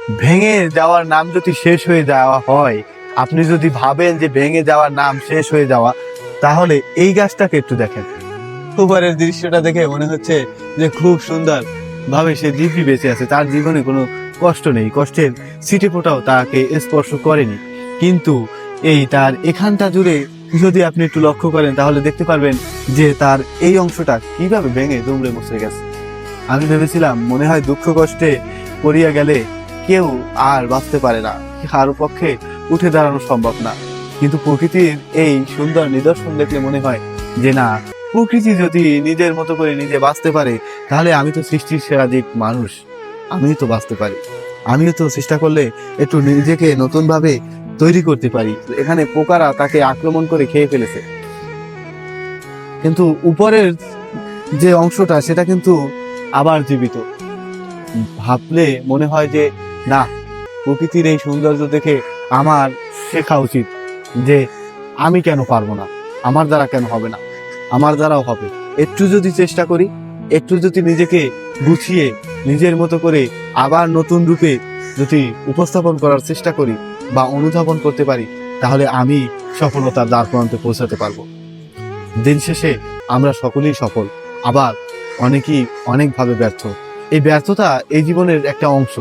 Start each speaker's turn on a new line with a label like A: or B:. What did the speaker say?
A: ভেঙে যাওয়ার নাম যদি শেষ হয়ে যাওয়া হয়, আপনি যদি ভাবেন যে ভেঙে যাওয়ার নাম শেষ হয়ে যাওয়া, তাহলে এই গাছটাকে একটু দেখেন। উপরের দৃশ্যটা দেখে মনে হচ্ছে যে খুব সুন্দর ভাবে সে দিব্যি বেঁচে আছে, তার জীবনে কোনো কষ্ট নেই, কষ্টের ছিটে ফোঁটাও তাকে স্পর্শ করেনি। কিন্তু এই তার এখানটা জুড়ে যদি আপনি একটু লক্ষ্য করেন, তাহলে দেখতে পারবেন যে তার এই অংশটা কিভাবে ভেঙে দুমড়ে মুচড়ে গেছে। আমি ভেবেছিলাম মনে হয় দুঃখ কষ্টে পড়িয়া গেলে কেউ আর বাঁচতে পারে না, কারো পক্ষে উঠে দাঁড়ানো সম্ভব না। কিন্তু প্রকৃতির এই সুন্দর নিদর্শন দেখলে মনে হয় যে না, প্রকৃতি যদি নিজের মতো করে নিজে বাঁচতে পারে, তাহলে আমি তো সৃষ্টির সেরা জীব মানুষ, আমিও তো বাঁচতে পারি। আমিও তো চেষ্টা করলে একটু নিজেকে নতুন ভাবে তৈরি করতে পারি। এখানে পোকারা তাকে আক্রমণ করে খেয়ে ফেলেছে, কিন্তু উপরের যে অংশটা সেটা কিন্তু আবার জীবিত। ভাবলে মনে হয় যে না, প্রকৃতির এই সৌন্দর্য দেখে আমার শেখা উচিত যে আমি কেন পারবো না, আমার দ্বারা কেন হবে না, আমার দ্বারাও হবে। একটু যদি চেষ্টা করি, একটু যদি নিজেকে গুছিয়ে নিজের মতো করে আবার নতুন রূপে যদি উপস্থাপন করার চেষ্টা করি বা অনুধাবন করতে পারি, তাহলে আমি সফলতার দ্বার প্রান্তে পৌঁছাতে পারবো। দিন শেষে আমরা সকলেই সফল, আবার অনেকেই অনেকভাবে ব্যর্থ। এই ব্যর্থতা এই জীবনের একটা অংশ।